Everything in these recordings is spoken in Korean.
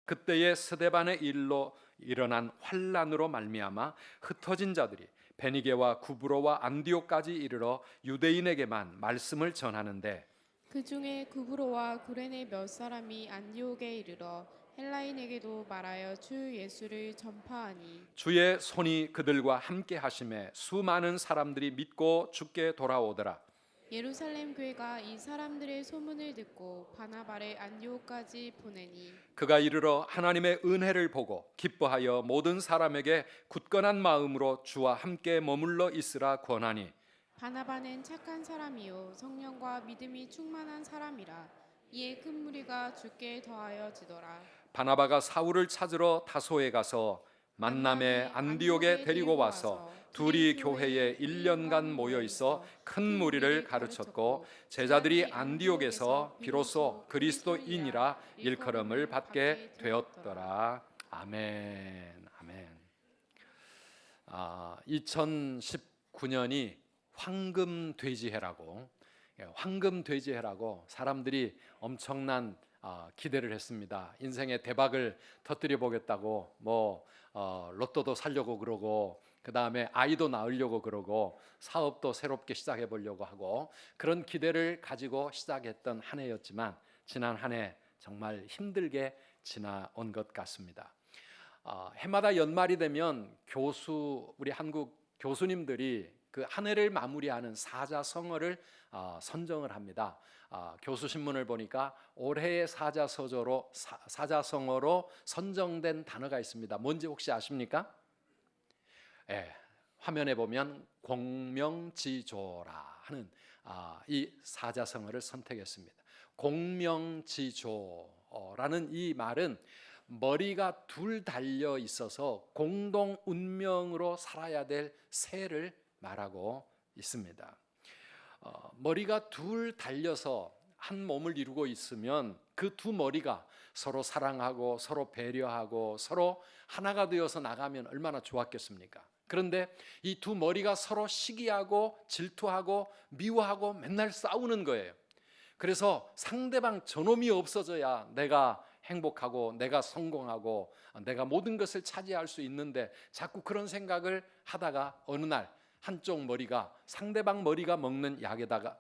그때의 스데반의 일로 일어난 환란으로 말미암아 흩어진 자들이 베니게와 구브로와 안디옥까지 이르러 유대인에게만 말씀을 전하는데, 그 중에 구브로와 구레네 몇 사람이 안디옥에 이르러 헬라인에게도 말하여 주 예수를 전파하니, 주의 손이 그들과 함께 하심에 수많은 사람들이 믿고 주께 돌아오더라. 예루살렘 교회가 이 사람들의 소문을 듣고 바나바를 안디옥까지 보내니, 그가 이르러 하나님의 은혜를 보고 기뻐하여 모든 사람에게 굳건한 마음으로 주와 함께 머물러 있으라 권하니, 바나바는 착한 사람이요 성령과 믿음이 충만한 사람이라. 이에 큰 무리가 주께 더하여지더라. 바나바가 사울을 찾으러 다소에 가서 만남에 안디옥에 데리고 와서 둘이 교회에 1년간 모여 있어 큰 무리를 가르쳤고, 제자들이 안디옥에서 비로소 그리스도인이라 일컬음을 받게 되었더라. 아멘. 아멘. 2019년이 황금돼지해라고, 황금돼지해라고 사람들이 엄청난 기대를 했습니다. 인생의 대박을 터뜨려 보겠다고 로또도 살려고 그러고, 그 다음에 아이도 낳으려고 그러고, 사업도 새롭게 시작해 보려고 하고, 그런 기대를 가지고 시작했던 한 해였지만 지난 한 해 정말 힘들게 지나온 것 같습니다. 해마다 연말이 되면 우리 한국 교수님들이 그 한 해를 마무리하는 사자성어를 선정을 합니다. 교수 신문을 보니까 올해의 사자성어로 선정된 단어가 있습니다. 뭔지 혹시 아십니까? 화면에 보면 공명지조라 하는 이 사자성어를 선택했습니다. 공명지조라는 이 말은 머리가 둘 달려 있어서 공동 운명으로 살아야 될 새를 말하고 있습니다. 머리가 둘 달려서 한 몸을 이루고 있으면 그 두 머리가 서로 사랑하고 서로 배려하고 서로 하나가 되어서 나가면 얼마나 좋았겠습니까? 그런데 이 두 머리가 서로 시기하고 질투하고 미워하고 맨날 싸우는 거예요. 그래서 상대방 저놈이 없어져야 내가 행복하고 내가 성공하고 내가 모든 것을 차지할 수 있는데, 자꾸 그런 생각을 하다가 어느 날 한쪽 머리가 상대방 머리가 먹는 약에다가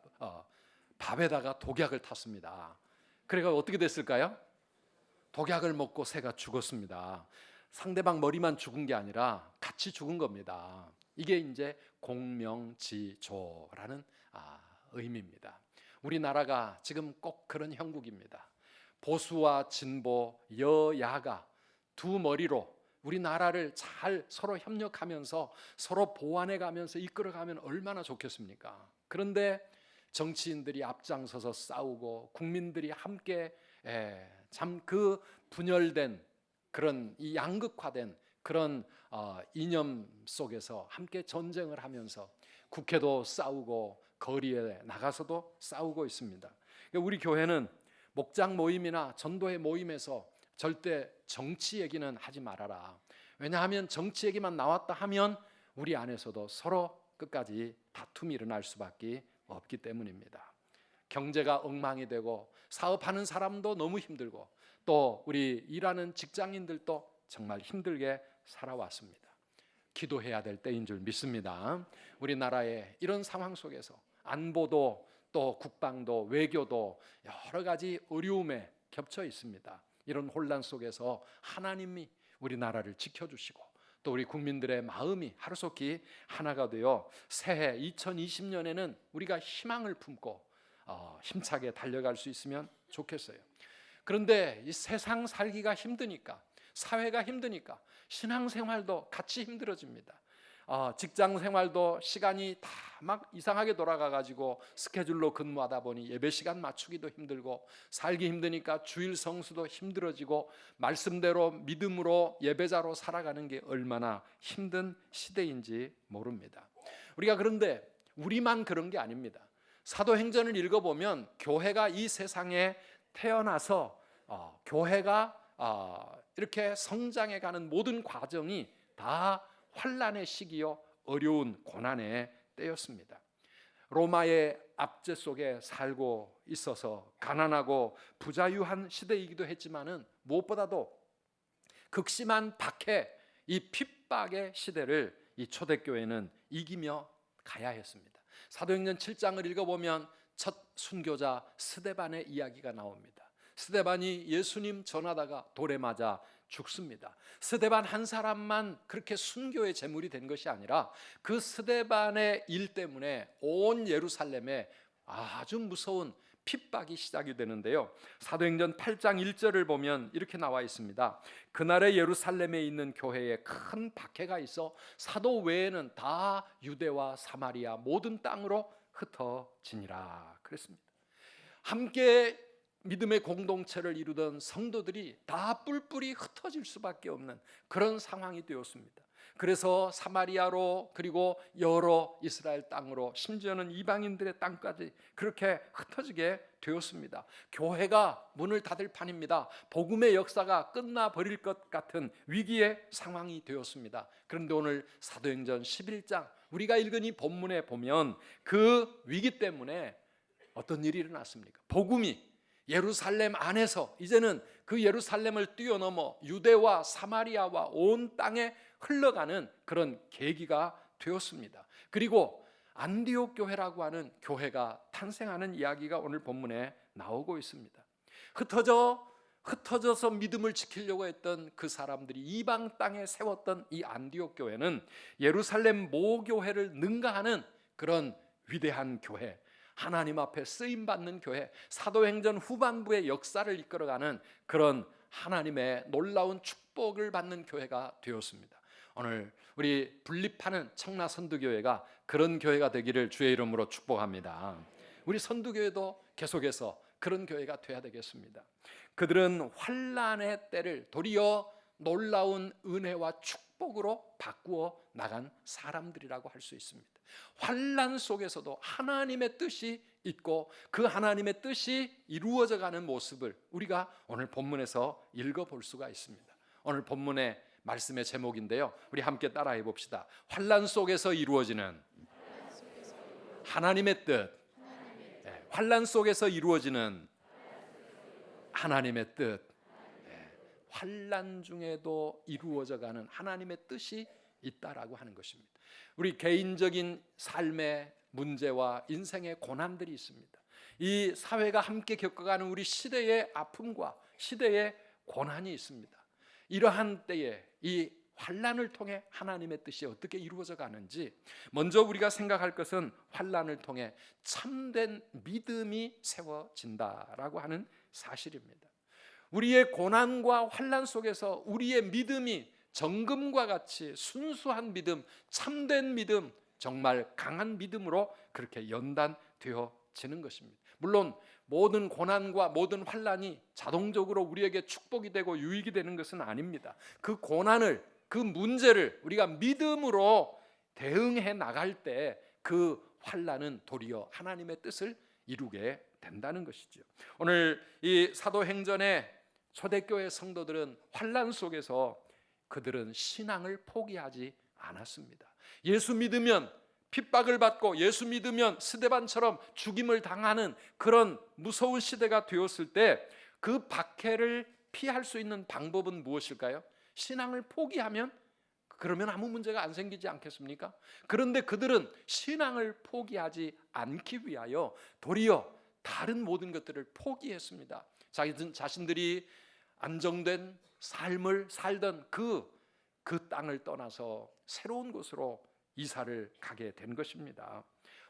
밥에다가 독약을 탔습니다. 그래가 어떻게 됐을까요? 독약을 먹고 새가 죽었습니다. 상대방 머리만 죽은 게 아니라 같이 죽은 겁니다. 이게 이제 공명지조라는 의미입니다. 우리나라가 지금 꼭 그런 형국입니다. 보수와 진보, 여야가 두 머리로 우리나라를 잘 서로 협력하면서 서로 보완해가면서 이끌어가면 얼마나 좋겠습니까? 그런데 정치인들이 앞장서서 싸우고 국민들이 함께 참 그 분열된 그런 이 양극화된 그런 이념 속에서 함께 전쟁을 하면서 국회도 싸우고 거리에 나가서도 싸우고 있습니다. 우리 교회는 목장 모임이나 전도회 모임에서 절대 정치 얘기는 하지 말아라. 왜냐하면 정치 얘기만 나왔다 하면 우리 안에서도 서로 끝까지 다툼이 일어날 수밖에 없기 때문입니다. 경제가 엉망이 되고 사업하는 사람도 너무 힘들고 또 우리 일하는 직장인들도 정말 힘들게 살아왔습니다. 기도해야 될 때인 줄 믿습니다. 우리나라의 이런 상황 속에서 안보도 또 국방도 외교도 여러 가지 어려움에 겹쳐 있습니다. 이런 혼란 속에서 하나님이 우리나라를 지켜주시고 또 우리 국민들의 마음이 하루속히 하나가 되어 새해 2020년에는 우리가 희망을 품고 힘차게 달려갈 수 있으면 좋겠어요. 그런데 이 세상 살기가 힘드니까, 사회가 힘드니까 신앙생활도 같이 힘들어집니다. 직장 생활도 시간이 다 막 이상하게 돌아가가지고 스케줄로 근무하다 보니 예배 시간 맞추기도 힘들고, 살기 힘드니까 주일 성수도 힘들어지고, 말씀대로 믿음으로 예배자로 살아가는 게 얼마나 힘든 시대인지 모릅니다. 그런데 우리만 그런 게 아닙니다. 사도행전을 읽어보면 교회가 이 세상에 태어나서 교회가 이렇게 성장해가는 모든 과정이 다 환란의 시기요 어려운 고난의 때였습니다. 로마의 압제 속에 살고 있어서 가난하고 부자유한 시대이기도 했지만은 무엇보다도 극심한 박해, 이 핍박의 시대를 이 초대교회는 이기며 가야 했습니다. 사도행전 7장을 읽어보면 첫 순교자 스데반의 이야기가 나옵니다. 스데반이 예수님 전하다가 돌에 맞아 죽습니다. 스데반 한 사람만 그렇게 순교의 제물이 된 것이 아니라 그 스데반의 일 때문에 온 예루살렘에 아주 무서운 핍박이 시작이 되는데요. 사도행전 8장 1절을 보면 이렇게 나와 있습니다. 그날에 예루살렘에 있는 교회에 큰 박해가 있어 사도 외에는 다 유대와 사마리아 모든 땅으로 흩어지니라 그랬습니다. 함께 믿음의 공동체를 이루던 성도들이 다 뿔뿔이 흩어질 수밖에 없는 그런 상황이 되었습니다. 그래서 사마리아로 그리고 여러 이스라엘 땅으로 심지어는 이방인들의 땅까지 그렇게 흩어지게 되었습니다. 교회가 문을 닫을 판입니다. 복음의 역사가 끝나버릴 것 같은 위기의 상황이 되었습니다. 그런데 오늘 사도행전 11장 우리가 읽은 이 본문에 보면 그 위기 때문에 어떤 일이 일어났습니까? 복음이 예루살렘 안에서 이제는 그 예루살렘을 뛰어넘어 유대와 사마리아와 온 땅에 흘러가는 그런 계기가 되었습니다. 그리고 안디옥 교회라고 하는 교회가 탄생하는 이야기가 오늘 본문에 나오고 있습니다. 흩어져서 믿음을 지키려고 했던 그 사람들이 이방 땅에 세웠던 이 안디옥 교회는 예루살렘 모교회를 능가하는 그런 위대한 교회, 하나님 앞에 쓰임받는 교회, 사도행전 후반부의 역사를 이끌어가는 그런 하나님의 놀라운 축복을 받는 교회가 되었습니다. 오늘 우리 분립하는 청라 선두교회가 그런 교회가 되기를 주의 이름으로 축복합니다. 우리 선두교회도 계속해서 그런 교회가 되어야 되겠습니다. 그들은 환난의 때를 도리어 놀라운 은혜와 축복으로 바꾸어 나간 사람들이라고 할 수 있습니다. 환난 속에서도 하나님의 뜻이 있고 그 하나님의 뜻이 이루어져 가는 모습을 우리가 오늘 본문에서 읽어볼 수가 있습니다. 오늘 본문의 말씀의 제목인데요, 우리 함께 따라해 봅시다. 환난 속에서 이루어지는 하나님의 뜻. 환난 속에서 이루어지는 하나님의 뜻. 환난 중에도 이루어져 가는 하나님의 뜻이 있다라고 하는 것입니다. 우리 개인적인 삶의 문제와 인생의 고난들이 있습니다. 이 사회가 함께 겪어가는 우리 시대의 아픔과 시대의 고난이 있습니다. 이러한 때에 이 환난을 통해 하나님의 뜻이 어떻게 이루어져 가는지 먼저 우리가 생각할 것은 환난을 통해 참된 믿음이 세워진다라고 하는 사실입니다. 우리의 고난과 환난 속에서 우리의 믿음이 정금과 같이 순수한 믿음, 참된 믿음, 정말 강한 믿음으로 그렇게 연단되어지는 것입니다. 물론 모든 고난과 모든 환난이 자동적으로 우리에게 축복이 되고 유익이 되는 것은 아닙니다. 그 고난을, 그 문제를 우리가 믿음으로 대응해 나갈 때 그 환난은 도리어 하나님의 뜻을 이루게 된다는 것이죠. 오늘 이 사도행전의 초대교회 성도들은 환난 속에서 그들은 신앙을 포기하지 않았습니다. 예수 믿으면 핍박을 받고 예수 믿으면 스데반처럼 죽임을 당하는 그런 무서운 시대가 되었을 때 그 박해를 피할 수 있는 방법은 무엇일까요? 신앙을 포기하면 그러면 아무 문제가 안 생기지 않겠습니까? 그런데 그들은 신앙을 포기하지 않기 위하여 도리어 다른 모든 것들을 포기했습니다. 자신들이 안정된 삶을 살던 그 땅을 떠나서 새로운 곳으로 이사를 가게 된 것입니다.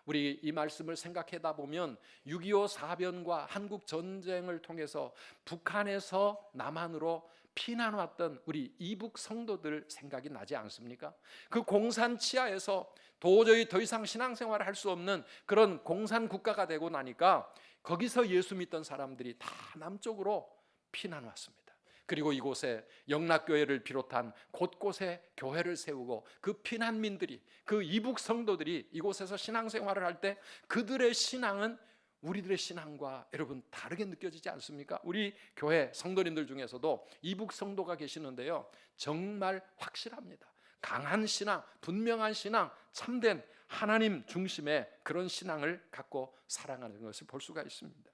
우리 이 말씀을 생각하다 보면 6.25 사변과 한국 전쟁을 통해서 북한에서 남한으로 피난 왔던 우리 이북 성도들 생각이 나지 않습니까? 그 공산 치하에서 도저히 더 이상 신앙생활을 할 수 없는 그런 공산 국가가 되고 나니까 거기서 예수 믿던 사람들이 다 남쪽으로 피난 왔습니다. 그리고 이곳에 영락교회를 비롯한 곳곳에 교회를 세우고 그 피난민들이, 그 이북 성도들이 이곳에서 신앙생활을 할 때 그들의 신앙은 우리들의 신앙과 여러분 다르게 느껴지지 않습니까? 우리 교회 성도님들 중에서도 이북 성도가 계시는데요, 정말 확실합니다. 강한 신앙, 분명한 신앙, 참된 하나님 중심의 그런 신앙을 갖고 살아가는 것을 볼 수가 있습니다.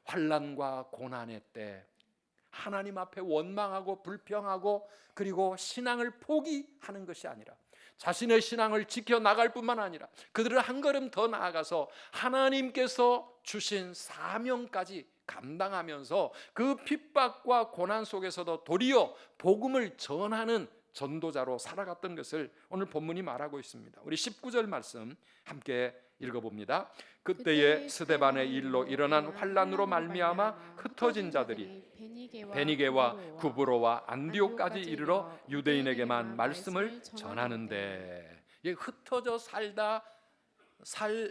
환난과 고난의 때 하나님 앞에 원망하고 불평하고 그리고 신앙을 포기하는 것이 아니라 자신의 신앙을 지켜나갈 뿐만 아니라 그들은 한 걸음 더 나아가서 하나님께서 주신 사명까지 감당하면서 그 핍박과 고난 속에서도 도리어 복음을 전하는 전도자로 살아갔던 것을 오늘 본문이 말하고 있습니다. 우리 19절 말씀 함께 읽어봅니다. 그때에 스데반의 일로 일어난 환난으로 말미암아 흩어진 자들이 베니게와 구브로와 안디옥까지 이르러 유대인에게만 말씀을 전하는데, 흩어져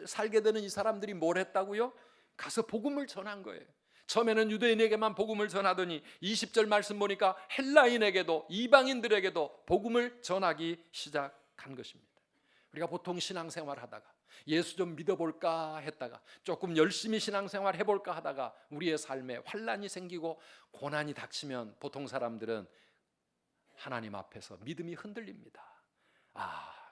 살게 되는 이 사람들이 뭘 했다고요? 가서 복음을 전한 거예요. 처음에는 유대인에게만 복음을 전하더니 20절 말씀 보니까 헬라인에게도 이방인들에게도 복음을 전하기 시작한 것입니다. 우리가 보통 신앙생활 하다가 예수 좀 믿어볼까 했다가 조금 열심히 신앙생활 해볼까 하다가 우리의 삶에 환난이 생기고 고난이 닥치면 보통 사람들은 하나님 앞에서 믿음이 흔들립니다.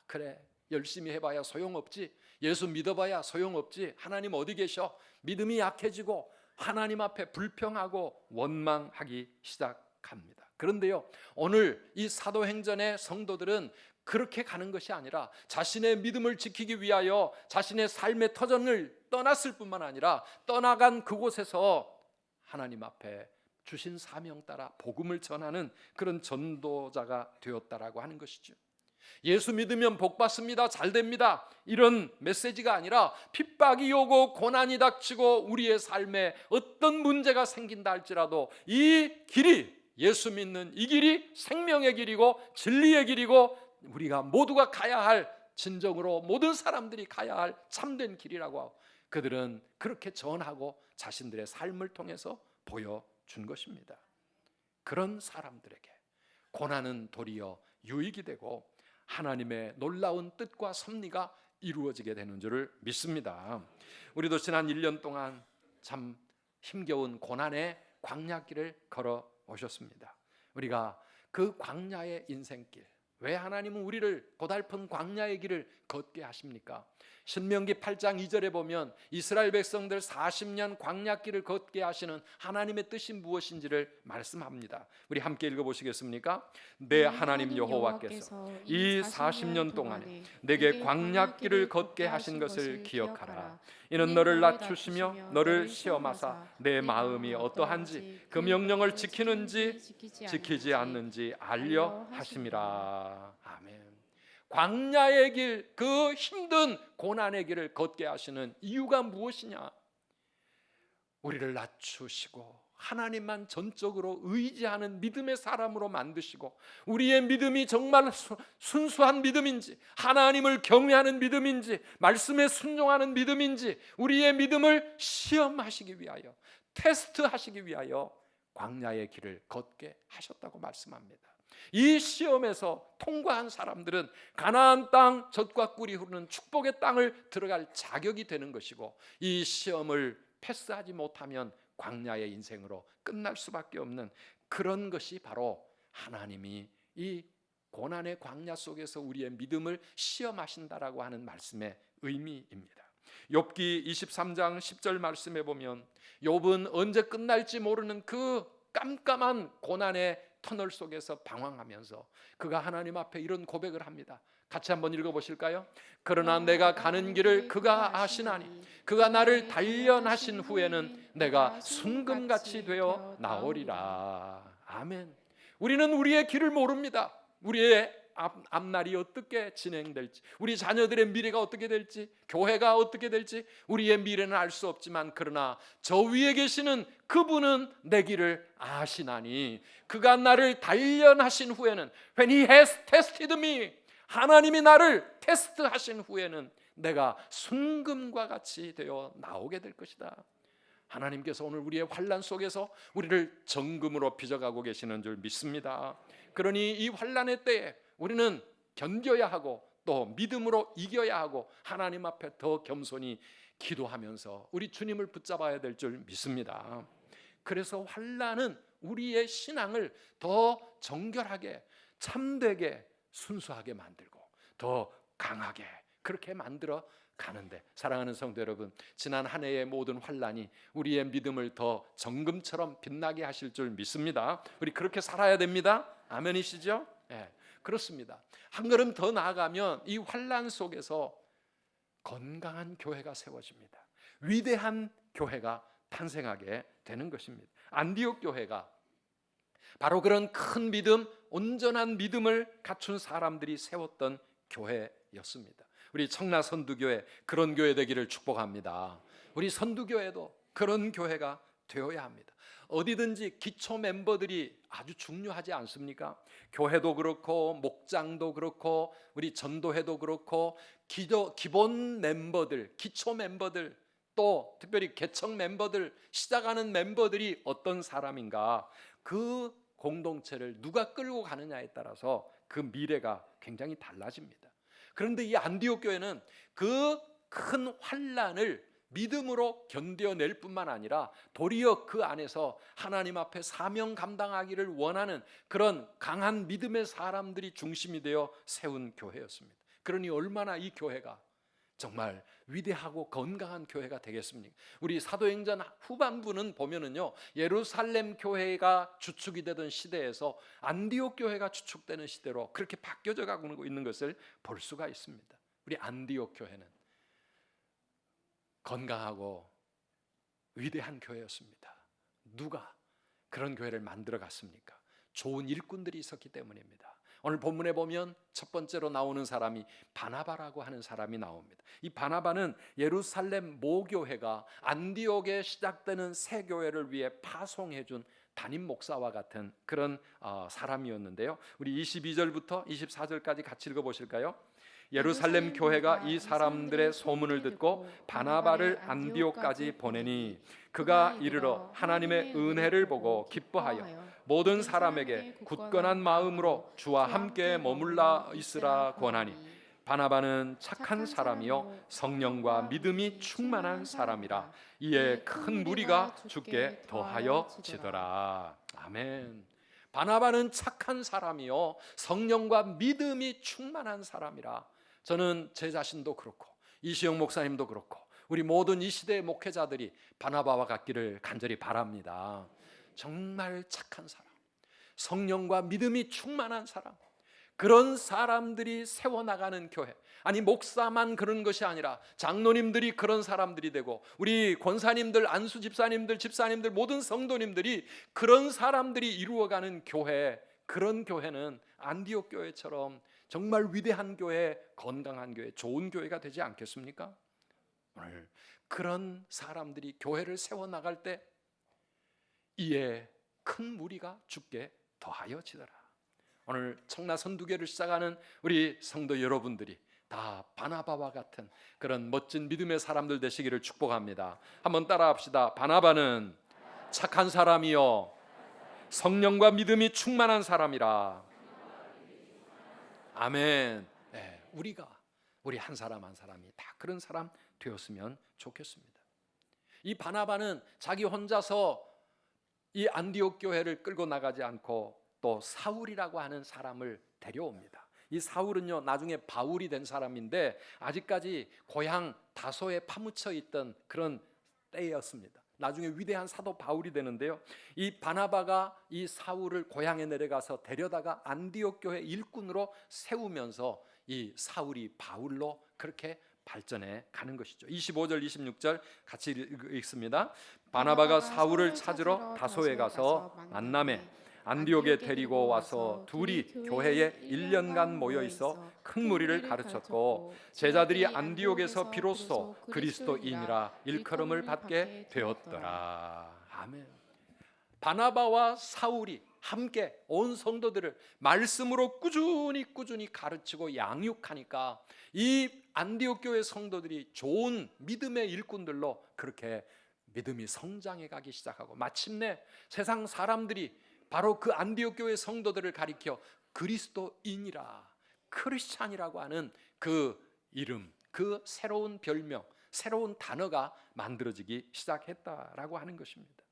그래, 열심히 해봐야 소용없지, 예수 믿어봐야 소용없지, 하나님 어디 계셔? 믿음이 약해지고 하나님 앞에 불평하고 원망하기 시작합니다. 그런데요, 오늘 이 사도행전의 성도들은 그렇게 가는 것이 아니라 자신의 믿음을 지키기 위하여 자신의 삶의 터전을 떠났을 뿐만 아니라 떠나간 그곳에서 하나님 앞에 주신 사명 따라 복음을 전하는 그런 전도자가 되었다라고 하는 것이죠. 예수 믿으면 복 받습니다, 잘 됩니다, 이런 메시지가 아니라 핍박이 오고 고난이 닥치고 우리의 삶에 어떤 문제가 생긴다 할지라도 이 길이, 예수 믿는 이 길이 생명의 길이고 진리의 길이고 우리가 모두가 가야 할, 진정으로 모든 사람들이 가야 할 참된 길이라고 하고 그들은 그렇게 전하고 자신들의 삶을 통해서 보여준 것입니다. 그런 사람들에게 고난은 도리어 유익이 되고 하나님의 놀라운 뜻과 섭리가 이루어지게 되는 줄을 믿습니다. 우리도 지난 1년 동안 참 힘겨운 고난의 광야길을 걸어 오셨습니다. 우리가 그 광야의 인생길, 왜 하나님은 우리를 고달픈 광야의 길을 걷게 하십니까? 신명기 8장 2절에 보면 이스라엘 백성들 40년 광야길을 걷게 하시는 하나님의 뜻이 무엇인지를 말씀합니다. 우리 함께 읽어보시겠습니까? 내 하나님 여호와께서 이 40년 동안에 내게 광야길을 걷게 하신 것을 기억하라. 이는 너를 낮추시며 너를 시험하사 내 마음이 어떠한지 그 명령을 지키는지 지키지 않는지 알려 하심이라. 아멘. 광야의 길, 그 힘든 고난의 길을 걷게 하시는 이유가 무엇이냐? 우리를 낮추시고 하나님만 전적으로 의지하는 믿음의 사람으로 만드시고 우리의 믿음이 정말 순수한 믿음인지, 하나님을 경외하는 믿음인지, 말씀에 순종하는 믿음인지 우리의 믿음을 시험하시기 위하여, 테스트하시기 위하여 광야의 길을 걷게 하셨다고 말씀합니다. 이 시험에서 통과한 사람들은 가나안 땅 젖과 꿀이 흐르는 축복의 땅을 들어갈 자격이 되는 것이고, 이 시험을 패스하지 못하면 광야의 인생으로 끝날 수밖에 없는 그런 것이 바로 하나님이 이 고난의 광야 속에서 우리의 믿음을 시험하신다라고 하는 말씀의 의미입니다. 욥기 23장 10절 말씀에 보면 욥은 언제 끝날지 모르는 그 깜깜한 고난의 터널 속에서 방황하면서 그가 하나님 앞에 이런 고백을 합니다. 같이 한번 읽어보실까요? 그러나 내가 가는 길을 그가 아시나니 그가 나를 단련하신 후에는 내가 순금같이 되어 나오리라. 아멘. 우리는 우리의 길을 모릅니다. 우리의 앞날이 어떻게 진행될지, 우리 자녀들의 미래가 어떻게 될지, 교회가 어떻게 될지 우리의 미래는 알 수 없지만 그러나 저 위에 계시는 그분은 내 길을 아시나니 그가 나를 단련하신 후에는 When he has tested me, 하나님이 나를 테스트하신 후에는 내가 순금과 같이 되어 나오게 될 것이다. 하나님께서 오늘 우리의 환난 속에서 우리를 정금으로 빚어가고 계시는 줄 믿습니다. 그러니 이 환난의 때에 우리는 견뎌야 하고 또 믿음으로 이겨야 하고 하나님 앞에 더 겸손히 기도하면서 우리 주님을 붙잡아야 될 줄 믿습니다. 그래서 환난은 우리의 신앙을 더 정결하게, 참되게, 순수하게 만들고 더 강하게 그렇게 만들어 가는데, 사랑하는 성도 여러분, 지난 한 해의 모든 환난이 우리의 믿음을 더 정금처럼 빛나게 하실 줄 믿습니다. 우리 그렇게 살아야 됩니다. 아멘이시죠? 예, 그렇습니다. 한 걸음 더 나아가면 이 환난 속에서 건강한 교회가 세워집니다. 위대한 교회가 탄생하게 되는 것입니다. 안디옥 교회가 바로 그런 큰 믿음, 온전한 믿음을 갖춘 사람들이 세웠던 교회였습니다. 우리 청라 선두교회, 그런 교회 되기를 축복합니다. 우리 선두교회도 그런 교회가 되어야 합니다. 어디든지 기초 멤버들이 아주 중요하지 않습니까? 교회도 그렇고 목장도 그렇고 우리 전도회도 그렇고 기본 멤버들, 기초 멤버들, 또 특별히 개척 멤버들, 시작하는 멤버들이 어떤 사람인가, 그 공동체를 누가 끌고 가느냐에 따라서 그 미래가 굉장히 달라집니다. 그런데 이 안디옥 교회는 그 큰 환난을 믿음으로 견뎌낼 뿐만 아니라 도리어 그 안에서 하나님 앞에 사명 감당하기를 원하는 그런 강한 믿음의 사람들이 중심이 되어 세운 교회였습니다. 그러니 얼마나 이 교회가 정말 위대하고 건강한 교회가 되겠습니까? 우리 사도행전 후반부는 보면은요, 예루살렘 교회가 주축이 되던 시대에서 안디옥 교회가 주축되는 시대로 그렇게 바뀌어져 가고 있는 것을 볼 수가 있습니다. 우리 안디옥 교회는 건강하고 위대한 교회였습니다. 누가 그런 교회를 만들어 갔습니까? 좋은 일꾼들이 있었기 때문입니다. 오늘 본문에 보면 첫 번째로 나오는 사람이 바나바라고 하는 사람이 나옵니다. 이 바나바는 예루살렘 모교회가 안디옥에 시작되는 새 교회를 위해 파송해 준 담임 목사와 같은 그런 사람이었는데요. 우리 22절부터 24절까지 같이 읽어 보실까요? 예루살렘 교회가 이 사람들의 소문을 듣고 바나바를 안디옥까지 보내니 그가 이르러 하나님의 은혜를 보고 기뻐하여 모든 사람에게 굳건한 마음으로 주와 함께 머물러 있으라 권하니 바나바는 착한 사람이요 성령과 믿음이 충만한 사람이라 이에 큰 무리가 주께 더하여 지더라. 아멘. 바나바는 착한 사람이요 성령과 믿음이 충만한 사람이라. 저는 제 자신도 그렇고 이시영 목사님도 그렇고 우리 모든 이 시대의 목회자들이 바나바와 같기를 간절히 바랍니다. 정말 착한 사람, 성령과 믿음이 충만한 사람, 그런 사람들이 세워나가는 교회. 아니 목사만 그런 것이 아니라 장로님들이 그런 사람들이 되고 우리 권사님들, 안수 집사님들, 집사님들, 모든 성도님들이 그런 사람들이 이루어가는 교회, 그런 교회는 안디옥 교회처럼 정말 위대한 교회, 건강한 교회, 좋은 교회가 되지 않겠습니까? 오늘 그런 사람들이 교회를 세워나갈 때 이에 큰 무리가 주께 더하여 지더라. 오늘 청라 선두교를 시작하는 우리 성도 여러분들이 다 바나바와 같은 그런 멋진 믿음의 사람들 되시기를 축복합니다. 한번 따라합시다. 바나바는 착한 사람이요 성령과 믿음이 충만한 사람이라. 아멘. 네, 우리 한 사람 한 사람이 다 그런 사람 되었으면 좋겠습니다. 이 바나바는 자기 혼자서 이 안디옥 교회를 끌고 나가지 않고 또 사울이라고 하는 사람을 데려옵니다. 이 사울은요 나중에 바울이 된 사람인데 아직까지 고향 다소에 파묻혀 있던 그런 때였습니다. 나중에 위대한 사도 바울이 되는데요, 이 바나바가 이 사울을 고향에 내려가서 데려다가 안디옥 교회 일꾼으로 세우면서 이 사울이 바울로 그렇게 발전해 가는 것이죠. 25절 26절 같이 읽습니다. 바나바가 사울을 찾으러 다소에 가서 만나매 안디옥에 데리고 와서 둘이 교회에 1년간 모여 있어 큰 무리를 가르쳤고 제자들이 안디옥에서 비로소 그리스도인이라 일컬음을 받게 되었더라. 아멘. 바나바와 사울이 함께 온 성도들을 말씀으로 꾸준히 가르치고 양육하니까 이 안디옥 교회 성도들이 좋은 믿음의 일꾼들로 그렇게 믿음이 성장해 가기 시작하고 마침내 세상 사람들이 바로 그 안디옥 교회 성도들을 가리켜 그리스도인이라, 크리스찬이라고 하는 그 이름, 그 새로운 별명, 새로운 단어가 만들어지기 시작했다라고 하는 것입니다.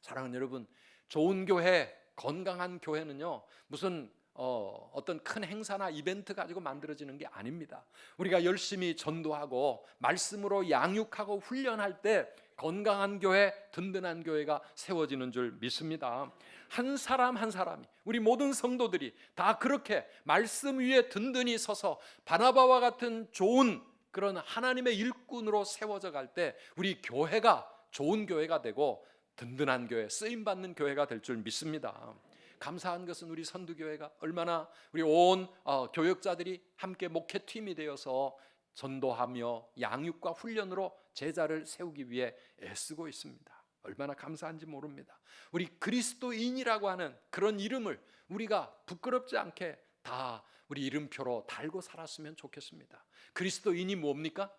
사랑하는 여러분, 좋은 교회, 건강한 교회는요 무슨 어떤 큰 행사나 이벤트 가지고 만들어지는 게 아닙니다. 우리가 열심히 전도하고 말씀으로 양육하고 훈련할 때 건강한 교회, 든든한 교회가 세워지는 줄 믿습니다. 한 사람 한 사람이, 우리 모든 성도들이 다 그렇게 말씀 위에 든든히 서서 바나바와 같은 좋은 그런 하나님의 일꾼으로 세워져 갈 때 우리 교회가 좋은 교회가 되고 든든한 교회, 쓰임받는 교회가 될 줄 믿습니다. 감사한 것은 우리 선두교회가 얼마나 우리 온 교역자들이 함께 목회팀이 되어서 전도하며 양육과 훈련으로 제자를 세우기 위해 애쓰고 있습니다. 얼마나 감사한지 모릅니다. 우리 그리스도인이라고 하는 그런 이름을 우리가 부끄럽지 않게 다 우리 이름표로 달고 살았으면 좋겠습니다. 그리스도인이 뭡니까?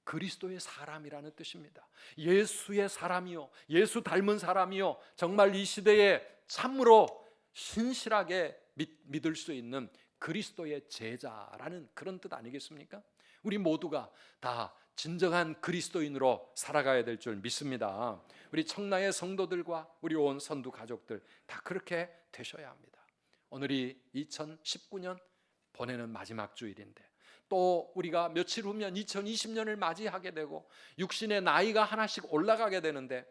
그리스도의 사람이라는 뜻입니다. 예수의 사람이요, 예수 닮은 사람이요, 정말 이 시대에 참으로 신실하게 믿을 수 있는 그리스도의 제자라는 그런 뜻 아니겠습니까? 우리 모두가 다 진정한 그리스도인으로 살아가야 될 줄 믿습니다. 우리 청라의 성도들과 우리 온 선두 가족들 다 그렇게 되셔야 합니다. 오늘이 2019년 보내는 마지막 주일인데 또 우리가 며칠 후면 2020년을 맞이하게 되고 육신의 나이가 하나씩 올라가게 되는데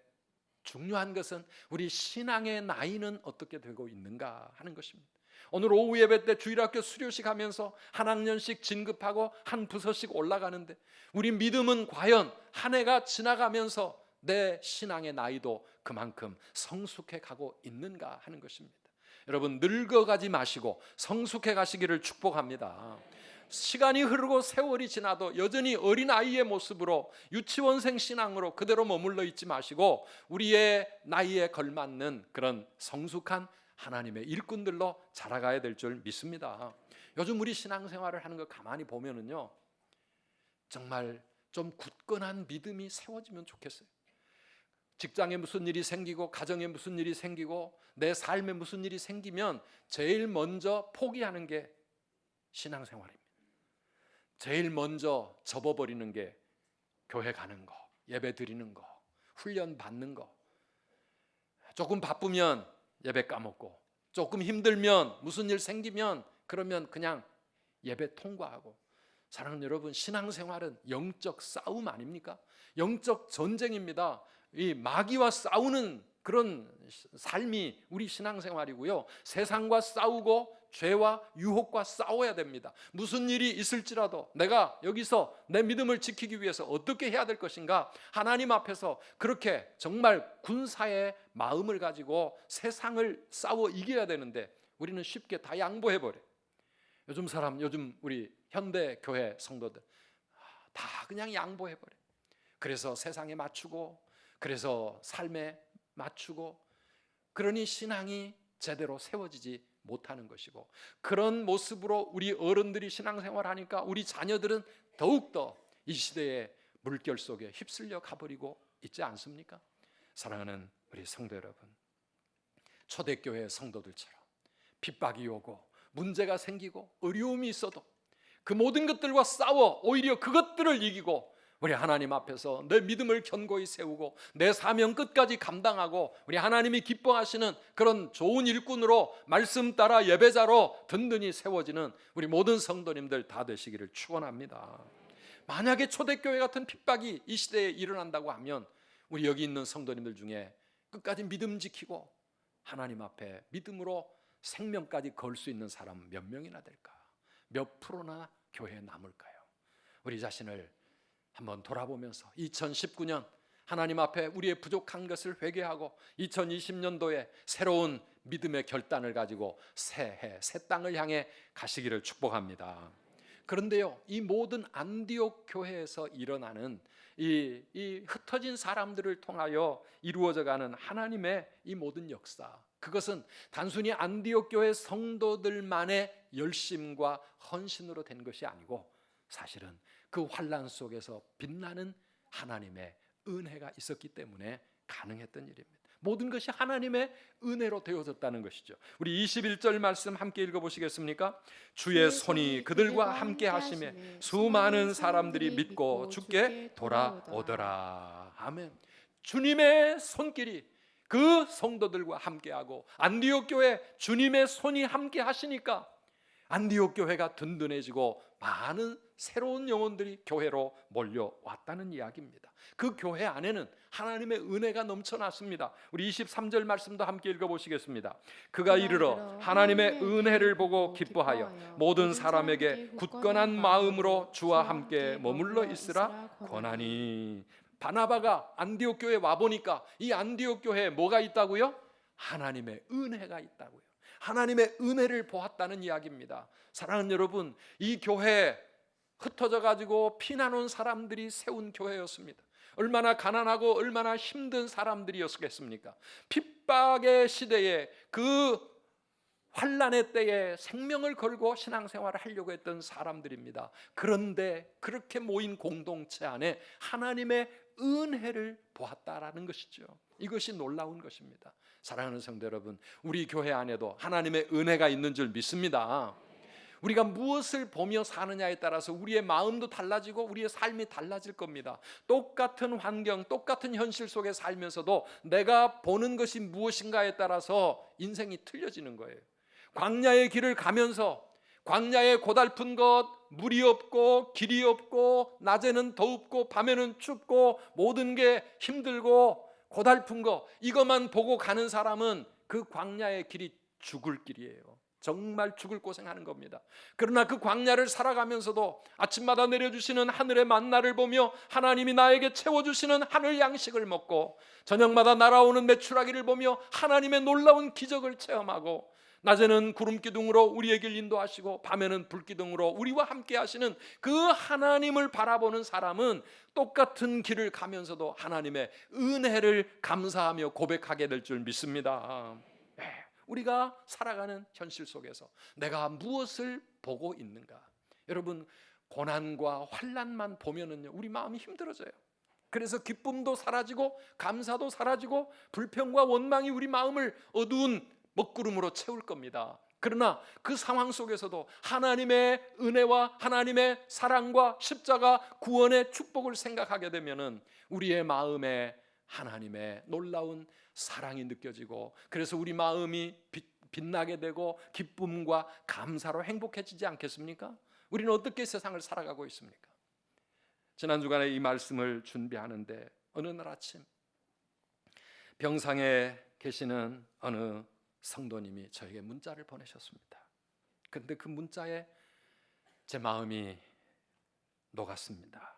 중요한 것은 우리 신앙의 나이는 어떻게 되고 있는가 하는 것입니다. 오늘 오후 예배 때 주일학교 수료식 하면서 한 학년씩 진급하고 한 부서씩 올라가는데 우리 믿음은 과연 한 해가 지나가면서 내 신앙의 나이도 그만큼 성숙해 가고 있는가 하는 것입니다. 여러분, 늙어가지 마시고 성숙해 가시기를 축복합니다. 시간이 흐르고 세월이 지나도 여전히 어린아이의 모습으로 유치원생 신앙으로 그대로 머물러 있지 마시고 우리의 나이에 걸맞는 그런 성숙한 하나님의 일꾼들로 자라가야 될 줄 믿습니다. 요즘 우리 신앙생활을 하는 거 가만히 보면은요, 정말 좀 굳건한 믿음이 세워지면 좋겠어요. 직장에 무슨 일이 생기고 가정에 무슨 일이 생기고 내 삶에 무슨 일이 생기면 제일 먼저 포기하는 게 신앙생활입니다. 제일 먼저 접어버리는 게 교회 가는 거, 예배 드리는 거, 훈련 받는 거. 조금 바쁘면 예배 까먹고, 조금 힘들면 무슨 일 생기면 그러면 그냥 예배 통과하고. 사랑하는 여러분, 신앙생활은 영적 싸움 아닙니까? 영적 전쟁입니다. 이 마귀와 싸우는 그런 삶이 우리 신앙생활이고요. 세상과 싸우고 죄와 유혹과 싸워야 됩니다. 무슨 일이 있을지라도 내가 여기서 내 믿음을 지키기 위해서 어떻게 해야 될 것인가? 하나님 앞에서 그렇게 정말 군사의 마음을 가지고 세상을 싸워 이겨야 되는데 우리는 쉽게 다 양보해버려요. 요즘 우리 현대 교회 성도들 다 그냥 양보해버려요. 그래서 세상에 맞추고, 그래서 삶에 맞추고, 그러니 신앙이 제대로 세워지지 못하는 것이고, 그런 모습으로 우리 어른들이 신앙생활 하니까 우리 자녀들은 더욱더 이 시대의 물결 속에 휩쓸려 가버리고 있지 않습니까? 사랑하는 우리 성도 여러분, 초대교회 성도들처럼 핍박이 오고 문제가 생기고 어려움이 있어도 그 모든 것들과 싸워 오히려 그것들을 이기고 우리 하나님 앞에서 내 믿음을 견고히 세우고 내 사명 끝까지 감당하고 우리 하나님이 기뻐하시는 그런 좋은 일꾼으로 말씀 따라 예배자로 든든히 세워지는 우리 모든 성도님들 다 되시기를 축원합니다. 만약에 초대교회 같은 핍박이 이 시대에 일어난다고 하면 우리 여기 있는 성도님들 중에 끝까지 믿음 지키고 하나님 앞에 믿음으로 생명까지 걸 수 있는 사람 몇 명이나 될까? 몇 프로나 교회에 남을까요? 우리 자신을 한번 돌아보면서 2019년 하나님 앞에 우리의 부족한 것을 회개하고 2020년도에 새로운 믿음의 결단을 가지고 새해 새 땅을 향해 가시기를 축복합니다. 그런데요, 이 모든 안디옥 교회에서 일어나는 이 흩어진 사람들을 통하여 이루어져가는 하나님의 이 모든 역사, 그것은 단순히 안디옥 교회 성도들만의 열심과 헌신으로 된 것이 아니고 사실은 그 환난 속에서 빛나는 하나님의 은혜가 있었기 때문에 가능했던 일입니다. 모든 것이 하나님의 은혜로 되어졌다는 것이죠. 우리 21절 말씀 함께 읽어보시겠습니까? 주의 손이 그들과 함께 하심에 수많은 사람들이 믿고 주께 돌아오더라. 아멘. 주님의 손길이 그 성도들과 함께하고 안디옥 교회 주님의 손이 함께 하시니까 안디옥 교회가 든든해지고 많은 새로운 영혼들이 교회로 몰려왔다는 이야기입니다. 그 교회 안에는 하나님의 은혜가 넘쳐났습니다. 우리 23절 말씀도 함께 읽어보시겠습니다. 그가 이르러 하나님의 은혜를 보고 기뻐하여 모든 사람에게 굳건한 마음으로 주와 함께 머물러 있으라 권하니. 바나바가 안디옥 교회에 와보니까 이 안디옥 교회에 뭐가 있다고요? 하나님의 은혜가 있다고요. 하나님의 은혜를 보았다는 이야기입니다. 사랑하는 여러분, 이 교회 흩어져 가지고 피난온 사람들이 세운 교회였습니다. 얼마나 가난하고 얼마나 힘든 사람들이었겠습니까? 핍박의 시대에, 그 환난의 때에 생명을 걸고 신앙생활을 하려고 했던 사람들입니다. 그런데 그렇게 모인 공동체 안에 하나님의 은혜를 보았다라는 것이죠. 이것이 놀라운 것입니다. 사랑하는 성도 여러분, 우리 교회 안에도 하나님의 은혜가 있는 줄 믿습니다. 우리가 무엇을 보며 사느냐에 따라서 우리의 마음도 달라지고 우리의 삶이 달라질 겁니다. 똑같은 환경, 똑같은 현실 속에 살면서도 내가 보는 것이 무엇인가에 따라서 인생이 틀려지는 거예요. 광야의 길을 가면서 광야에 고달픈 것, 물이 없고 길이 없고 낮에는 덥고 밤에는 춥고 모든 게 힘들고 고달픈 거, 이것만 보고 가는 사람은 그 광야의 길이 죽을 길이에요. 정말 죽을 고생하는 겁니다. 그러나 그 광야를 살아가면서도 아침마다 내려주시는 하늘의 만나를 보며 하나님이 나에게 채워주시는 하늘 양식을 먹고 저녁마다 날아오는 메추라기를 보며 하나님의 놀라운 기적을 체험하고 낮에는 구름 기둥으로 우리의 길 인도하시고 밤에는 불 기둥으로 우리와 함께 하시는 그 하나님을 바라보는 사람은 똑같은 길을 가면서도 하나님의 은혜를 감사하며 고백하게 될 줄 믿습니다. 우리가 살아가는 현실 속에서 내가 무엇을 보고 있는가? 여러분, 고난과 환난만 보면은요, 우리 마음이 힘들어져요. 그래서 기쁨도 사라지고 감사도 사라지고 불평과 원망이 우리 마음을 어두운 먹구름으로 채울 겁니다. 그러나 그 상황 속에서도 하나님의 은혜와 하나님의 사랑과 십자가 구원의 축복을 생각하게 되면은 우리의 마음에 하나님의 놀라운 사랑이 느껴지고, 그래서 우리 마음이 빛나게 되고 기쁨과 감사로 행복해지지 않겠습니까? 우리는 어떻게 세상을 살아가고 있습니까? 지난 주간에 이 말씀을 준비하는데 어느 날 아침 병상에 계시는 어느 성도님이 저에게 문자를 보내셨습니다. 그런데 그 문자에 제 마음이 녹았습니다.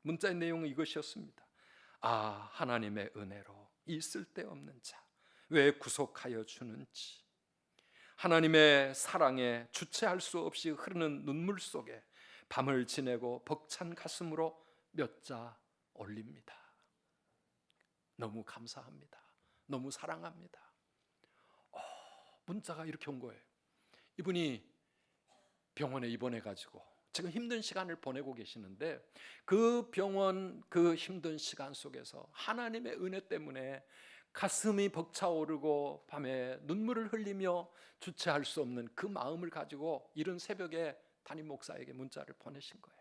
문자의 내용은 이것이었습니다. 아, 하나님의 은혜로 이 쓸데없는 자 왜 구속하여 주는지, 하나님의 사랑에 주체할 수 없이 흐르는 눈물 속에 밤을 지내고 벅찬 가슴으로 몇 자 올립니다. 너무 감사합니다. 너무 사랑합니다. 문자가 이렇게 온 거예요. 이분이 병원에 입원해가지고 지금 힘든 시간을 보내고 계시는데 그 병원 그 힘든 시간 속에서 하나님의 은혜 때문에 가슴이 벅차오르고 밤에 눈물을 흘리며 주체할 수 없는 그 마음을 가지고 이른 새벽에 담임 목사에게 문자를 보내신 거예요.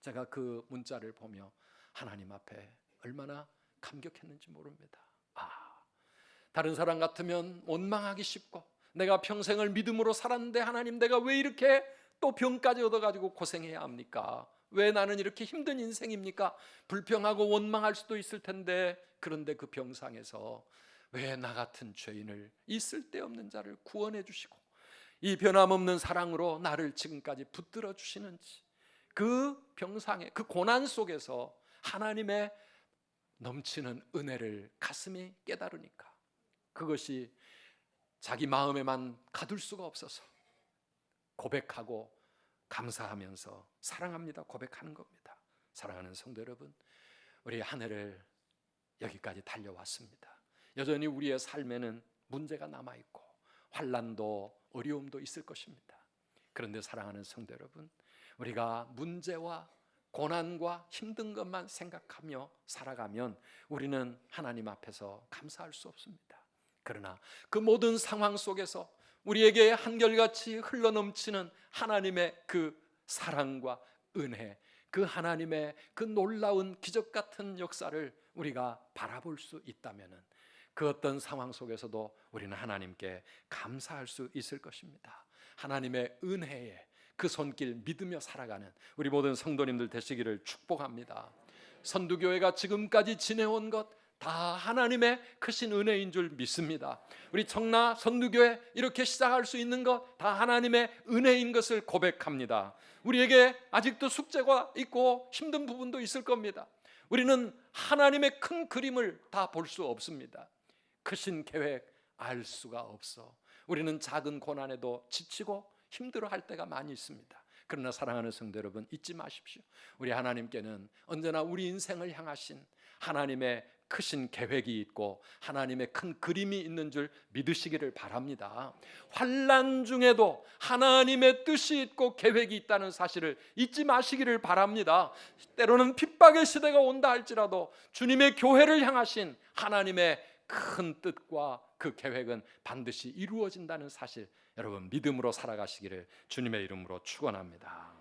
제가 그 문자를 보며 하나님 앞에 얼마나 감격했는지 모릅니다. 다른 사람 같으면 원망하기 쉽고 내가 평생을 믿음으로 살았는데 하나님, 내가 왜 이렇게 또 병까지 얻어가지고 고생해야 합니까? 왜 나는 이렇게 힘든 인생입니까? 불평하고 원망할 수도 있을 텐데, 그런데 그 병상에서 왜 나 같은 죄인을, 이 쓸데없는 자를 구원해 주시고 이 변함없는 사랑으로 나를 지금까지 붙들어 주시는지, 그 병상에 그 고난 속에서 하나님의 넘치는 은혜를 가슴이 깨달으니까 그것이 자기 마음에만 가둘 수가 없어서 고백하고 감사하면서 사랑합니다 고백하는 겁니다. 사랑하는 성도 여러분, 우리 한 해를 여기까지 달려왔습니다. 여전히 우리의 삶에는 문제가 남아있고 환난도 어려움도 있을 것입니다. 그런데 사랑하는 성도 여러분, 우리가 문제와 고난과 힘든 것만 생각하며 살아가면 우리는 하나님 앞에서 감사할 수 없습니다. 그러나 그 모든 상황 속에서 우리에게 한결같이 흘러넘치는 하나님의 그 사랑과 은혜, 그 하나님의 그 놀라운 기적 같은 역사를 우리가 바라볼 수 있다면 그 어떤 상황 속에서도 우리는 하나님께 감사할 수 있을 것입니다. 하나님의 은혜에 그 손길 믿으며 살아가는 우리 모든 성도님들 되시기를 축복합니다. 선두교회가 지금까지 지내온 것 다 하나님의 크신 은혜인 줄 믿습니다. 우리 청라 선두교회 이렇게 시작할 수 있는 것 다 하나님의 은혜인 것을 고백합니다. 우리에게 아직도 숙제가 있고 힘든 부분도 있을 겁니다. 우리는 하나님의 큰 그림을 다 볼 수 없습니다. 크신 계획 알 수가 없어. 우리는 작은 고난에도 지치고 힘들어할 때가 많이 있습니다. 그러나 사랑하는 성도 여러분, 잊지 마십시오. 우리 하나님께는 언제나 우리 인생을 향하신 하나님의 크신 계획이 있고 하나님의 큰 그림이 있는 줄 믿으시기를 바랍니다. 환난 중에도 하나님의 뜻이 있고 계획이 있다는 사실을 잊지 마시기를 바랍니다. 때로는 핍박의 시대가 온다 할지라도 주님의 교회를 향하신 하나님의 큰 뜻과 그 계획은 반드시 이루어진다는 사실, 여러분 믿음으로 살아가시기를 주님의 이름으로 축원합니다.